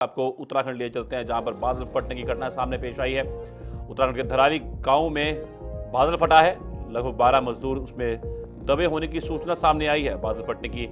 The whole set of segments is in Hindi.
आपको उत्तराखंड ले चलते हैं, जहां पर बादल फटने की घटना सामने पेश आई है। उत्तराखंड के धराली गांव में बादल फटा है। लगभग 12 मजदूर उसमें दबे होने की सूचना सामने आई है। बादल फटने की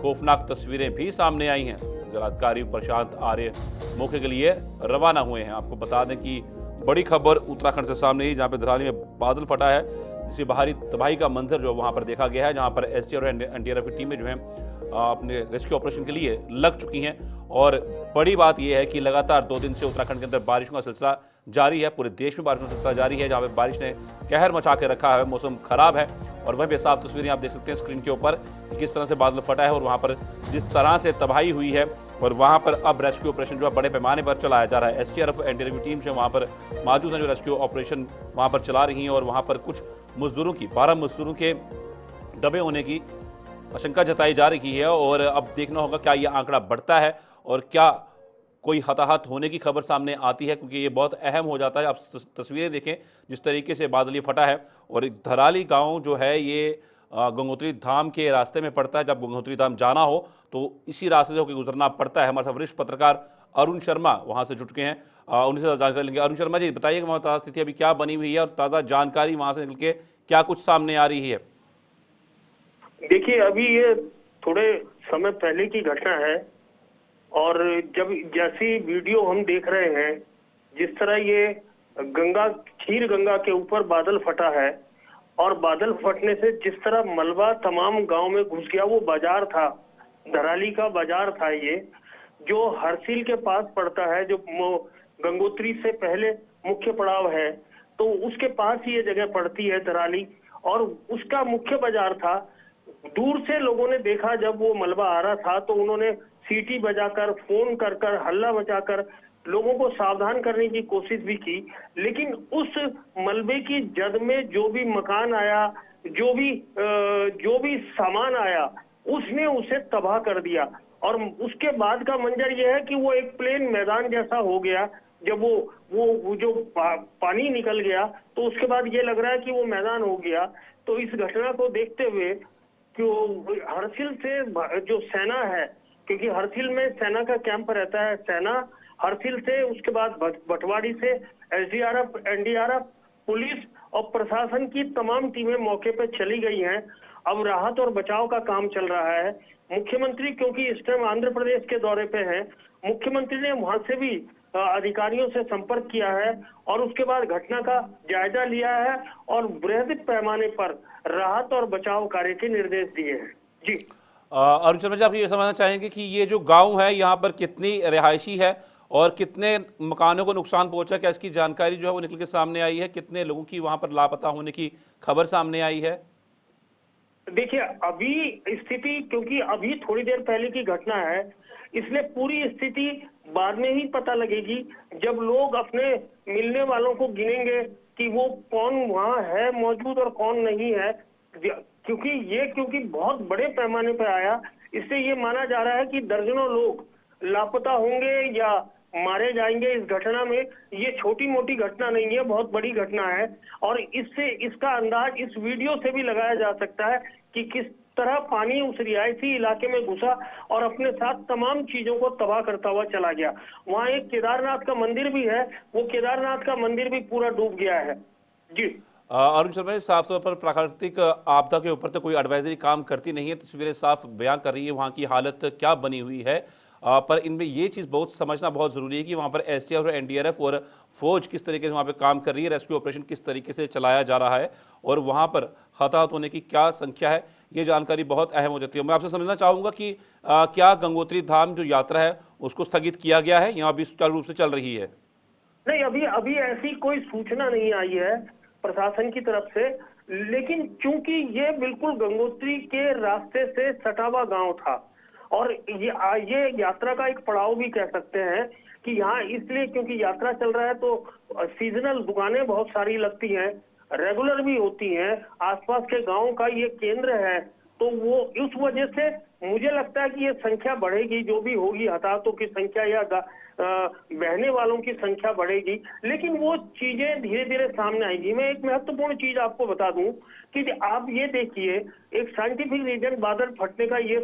खौफनाक तस्वीरें भी सामने आई हैं। जिलाधिकारी प्रशांत आर्य मौके के लिए रवाना हुए हैं। आपको बता दें कि बड़ी खबर उत्तराखंड से सामने ही, जहां पर धराली में बादल फटा है, जिसकी बाहरी तबाही का मंजर जो वहां पर देखा गया है, जहां पर एसटीएफ और एनडीआरएफ की टीमें जो है अपने रेस्क्यू ऑपरेशन के लिए लग चुकी हैं। और बड़ी बात यह है कि लगातार 2 दिन से उत्तराखंड के अंदर बारिशों का सिलसिला जारी है। पूरे देश में बारिशों का सिलसिला जारी है, जहां पे बारिश ने कहर मचा के रखा है। मौसम खराब है और वहीं पे साफ तस्वीरें आप देख सकते हैं स्क्रीन के ऊपर कि किस तरह से बादल फटा है और वहां पर जिस तरह से तबाही हुई है। और वहां पर अब रेस्क्यू ऑपरेशन जो है बड़े पैमाने पर चलाया जा रहा है। एसटीआरएफ एनडीआरएफ की टीम से वहां पर मौजूद है, जो रेस्क्यू ऑपरेशन वहां पर चला रही है। और वहां पर कुछ मजदूरों की 12 मजदूरों के दबे होने की आशंका जताई जा रही है। और अब देखना होगा क्या यह आंकड़ा बढ़ता है और क्या कोई हताहत होने की खबर सामने आती है, क्योंकि ये बहुत अहम हो जाता है। आप तस्वीरें देखें जिस तरीके से बादल फटा है। और धराली गांव जो है ये गंगोत्री धाम के रास्ते में पड़ता है। जब गंगोत्री धाम जाना हो तो इसी रास्ते से होकर गुजरना पड़ता है। हमारे साथ वरिष्ठ पत्रकार अरुण शर्मा वहां से जुड़ चुके हैं, उनसे जानकारी लेंगे। अरुण शर्मा जी, बताइए कि वहां ताजा स्थिति अभी क्या बनी हुई है और ताजा जानकारी वहां से निकल के क्या कुछ सामने आ रही है। देखिए, अभी ये थोड़े समय पहले की घटना है और जब जैसी वीडियो हम देख रहे हैं, जिस तरह ये खीर गंगा के ऊपर बादल फटा है और बादल फटने से जिस तरह मलबा तमाम गांव में घुस गया। वो बाजार था, धराली का बाजार था ये, जो हरसिल के पास पड़ता है, जो गंगोत्री से पहले मुख्य पड़ाव है, तो उसके पास ही ये जगह पड़ती है धराली, और उसका मुख्य बाजार था। दूर से लोगों ने देखा जब वो मलबा आ रहा था, तो उन्होंने सीटी बजाकर, फोन कर कर, हल्ला मचाकर लोगों को सावधान करने की कोशिश भी की। लेकिन उस मलबे की जद में जो भी मकान आया, जो भी सामान आया, उसने उसे तबाह कर दिया। और उसके बाद का मंजर यह है कि वो एक प्लेन मैदान जैसा हो गया। जब वो जो पानी निकल गया, तो उसके बाद ये लग रहा है कि वो मैदान हो गया। तो इस घटना को देखते हुए हरसिल से जो सेना है, क्योंकि हरसिल में सेना का कैंप रहता है, सेना हरसिल से, उसके बाद भटवाड़ी से एसडीआरएफ, एनडीआरएफ, पुलिस और प्रशासन की तमाम टीमें मौके पर चली गई हैं। अब राहत और बचाव का काम चल रहा है। मुख्यमंत्री, क्योंकि इस टाइम आंध्र प्रदेश के दौरे पे हैं, मुख्यमंत्री ने वहां से भी अधिकारियों से संपर्क किया है और उसके बाद घटना का जायजा लिया है और बृहद पैमाने पर राहत और बचाव कार्य के निर्देश दिए हैं। जी अरुण शर्मा जी, आप ये समझना चाहेंगे कि ये जो गांव है यहाँ पर कितनी रिहायशी है और कितने मकानों को नुकसान पहुंचा? क्या इसकी जानकारी जो है वो निकल के सामने आई है? कितने लोगों की वहां पर लापता होने की खबर सामने आई है? देखिए, अभी स्थिति, क्योंकि अभी थोड़ी देर पहले की घटना है, इसलिए पूरी स्थिति बाद में ही पता लगेगी, जब लोग अपने मिलने वालों को गिनेंगे कि वो कौन वहां है मौजूद और कौन नहीं है। क्योंकि बहुत बड़े पैमाने पर आया, इससे ये माना जा रहा है कि दर्जनों लोग लापता होंगे या मारे जाएंगे इस घटना में। ये छोटी मोटी घटना नहीं है, बहुत बड़ी घटना है। और इसका अंदाज इस वीडियो से भी लगाया जा सकता है कि किस तरह पानी उस रिहायशी इलाके में घुसा और अपने साथ तमाम चीजों को तबाह करता हुआ चला गया। वहां एक केदारनाथ का मंदिर भी है, वो केदारनाथ का मंदिर भी पूरा डूब गया है। जी अरुण शर्मा जी, साफ तौर पर प्राकृतिक आपदा के ऊपर तो कोई एडवाइजरी काम करती नहीं है। तस्वीरें साफ बयां कर रही है वहां की हालत क्या बनी हुई है। पर इनमें ये चीज़ बहुत समझना बहुत ज़रूरी है कि वहाँ पर एसटीएफ और एनडीआरएफ और फौज किस तरीके से वहाँ पे काम कर रही है, रेस्क्यू ऑपरेशन किस तरीके से चलाया जा रहा है और वहाँ पर हताहत होने की क्या संख्या है, ये जानकारी बहुत अहम हो जाती है। मैं आपसे समझना चाहूँगा कि क्या गंगोत्री धाम जो यात्रा है उसको स्थगित किया गया है, यहाँ अभी सुचारू रूप से चल रही है? नहीं, अभी ऐसी कोई सूचना नहीं आई है प्रशासन की तरफ से। लेकिन चूंकि ये बिल्कुल गंगोत्री के रास्ते से सटा हुआ गांव था और ये यात्रा का एक पड़ाव भी कह सकते हैं कि यहाँ इसलिए क्योंकि यात्रा चल रहा है, तो सीजनल दुकानें बहुत सारी लगती हैं, रेगुलर भी होती हैं, आसपास के गांव का ये केंद्र है, तो वो उस वजह से मुझे लगता है कि ये संख्या बढ़ेगी, जो भी होगी हताहतों की संख्या या बहने वालों की संख्या बढ़ेगी, लेकिन वो चीजें धीरे धीरे सामने आएगी। मैं एक महत्वपूर्ण चीज आपको बता दूं कि आप ये देखिए, एक साइंटिफिक रीजन बादल फटने का ये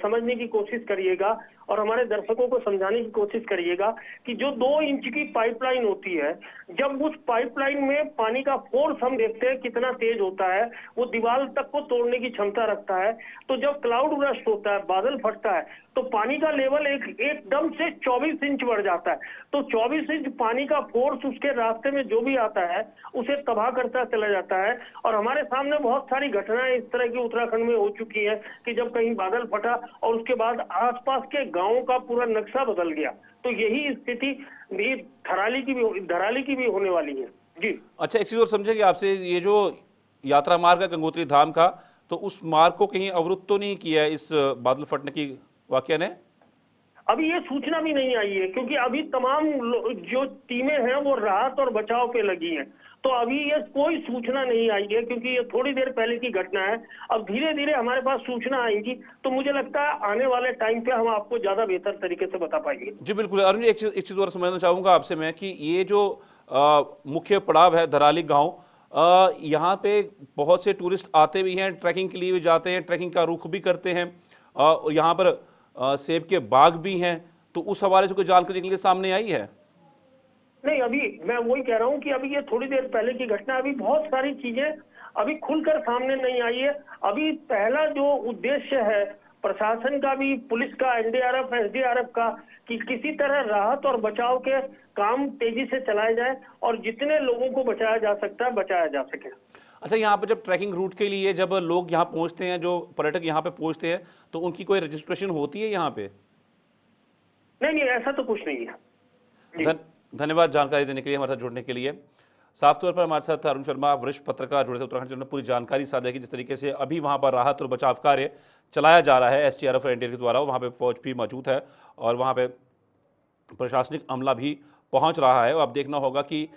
समझने की कोशिश करिएगा और हमारे दर्शकों को समझाने की कोशिश करिएगा कि जो 2 इंच की पाइपलाइन होती है, जब उस पाइपलाइन में पानी का फोर्स हम देखते हैं कितना तेज होता है, वो दीवार तक को तोड़ने की क्षमता रखता है। तो जब क्लाउड बर्स्ट होता है, बादल फटता है, तो पानी का लेवल एकदम से 24 इंच बढ़ जाता है। तो 24 इंच पानी का फोर्स उसके रास्ते में जो भी आता है उसे तबाह करता चला जाता है। और हमारे सामने बहुत सारी घटनाएं इस तरह की उत्तराखंड में हो चुकी हैं कि जब कहीं बादल फटा और उसके बाद आसपास के गांवों का पूरा नक्शा बदल गया। तो यही स्थिति धराली की भी होने वाली है। जी अच्छा, एक चीज और समझेंगे आपसे, ये जो यात्रा मार्ग है गंगोत्री धाम का, तो उस मार्ग को कहीं अवरुद्ध तो नहीं किया है इस बादल फटने की वाकया ने? अभी ये सूचना भी नहीं आई है, क्योंकि अभी तमाम जो टीमें हैं वो राहत और बचाव पे लगी हैं। तो अभी ये कोई सूचना नहीं आई है, क्योंकि ये थोड़ी देर पहले की घटना है। अब धीरे धीरे हमारे पास सूचना आएगी तो मुझे लगता है आने वाले टाइम पे हम आपको ज्यादा बेहतर तरीके से बता पाएंगे। जी बिल्कुल। अरुण जी, एक चीज और समझना चाहूंगा आपसे मैं कि ये जो मुख्य पड़ाव है धराली गांव, यहाँ पे बहुत से टूरिस्ट आते भी हैं, ट्रैकिंग के लिए भी जाते हैं, ट्रैकिंग का रुख भी करते हैं, और यहाँ पर सेब के बाग भी हैं। तो उस हवाले से कोई जानकारी निकल के सामने आई है? नहीं, अभी मैं वही कह रहा हूँ कि अभी ये थोड़ी देर पहले की घटना, अभी बहुत सारी चीजें अभी खुलकर सामने नहीं आई है। अभी पहला जो उद्देश्य है प्रशासन का भी, पुलिस का, एनडीआरएफ, एसडीआरएफ का, कि किसी तरह राहत और बचाव के काम तेजी से चलाए जाए और जितने लोगों को बचाया जा सकता है बचाया जा सके। अच्छा, यहाँ पर जब ट्रैकिंग रूट के लिए जब लोग यहाँ पहुँचते हैं, जो पर्यटक यहाँ पे पहुँचते हैं, तो उनकी कोई रजिस्ट्रेशन होती है यहाँ पे? नहीं नहीं, ऐसा तो कुछ नहीं है जी। धन्यवाद जानकारी देने के लिए, हमारे साथ जुड़ने के लिए। साफ तौर पर हमारे साथ अरुण शर्मा, वरिष्ठ पत्रकार, जुड़े थे उत्तराखंड से। उन्होंने पूरी जानकारी साझा की, जिस तरीके से अभी वहां पर राहत और बचाव कार्य चलाया जा रहा है एसडीआरएफ और एनडीआरएफ के द्वारा। वहां पे फौज भी मौजूद है और वहां पे प्रशासनिक अमला भी पहुंच रहा है। अब देखना होगा कि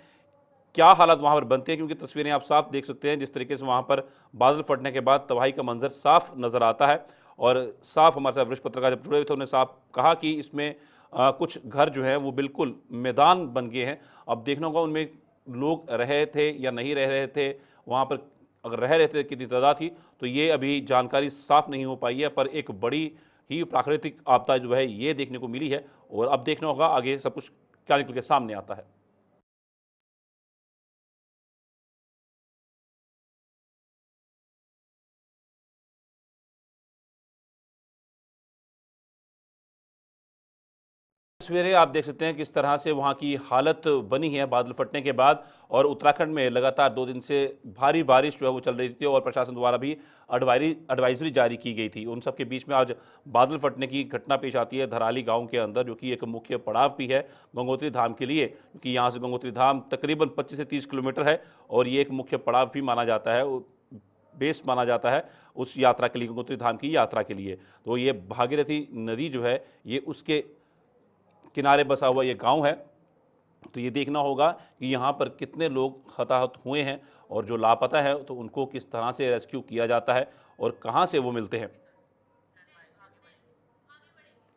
क्या हालात वहां पर बनते हैं, क्योंकि तस्वीरें आप साफ देख सकते हैं जिस तरीके से वहां पर बादल फटने के बाद तबाही का मंजर साफ नजर आता है। और साफ हमारे साथ वरिष्ठ पत्रकार जब जुड़े हुए थे, उन्होंने साफ कहा कि इसमें कुछ घर जो है वो बिल्कुल मैदान बन गए हैं। अब देखना होगा उनमें लोग रहे थे या नहीं रह रहे थे, वहाँ पर अगर रह रहे थे कितनी तादाद थी, तो ये अभी जानकारी साफ नहीं हो पाई है। पर एक बड़ी ही प्राकृतिक आपदा जो है ये देखने को मिली है और अब देखना होगा आगे सब कुछ क्या निकल के सामने आता है। तस्वीरें आप देख सकते हैं किस तरह से वहाँ की हालत बनी है बादल फटने के बाद। और उत्तराखंड में लगातार 2 दिन से भारी बारिश जो है वो चल रही थी और प्रशासन द्वारा भी एडवाइजरी जारी की गई थी। उन सब के बीच में आज बादल फटने की घटना पेश आती है धराली गांव के अंदर, जो कि एक मुख्य पड़ाव भी है गंगोत्री धाम के लिए, क्योंकि यहाँ से गंगोत्री धाम तकरीबन 25 से 30 किलोमीटर है और ये एक मुख्य पड़ाव भी माना जाता है, बेस माना जाता है उस यात्रा के लिए, गंगोत्री धाम की यात्रा के लिए। तो ये भागीरथी नदी जो है ये उसके किनारे बसा हुआ ये गांव है। तो ये देखना होगा कि यहाँ पर कितने लोग हताहत हुए हैं और जो लापता है तो उनको किस तरह से रेस्क्यू किया जाता है और कहाँ से वो मिलते हैं।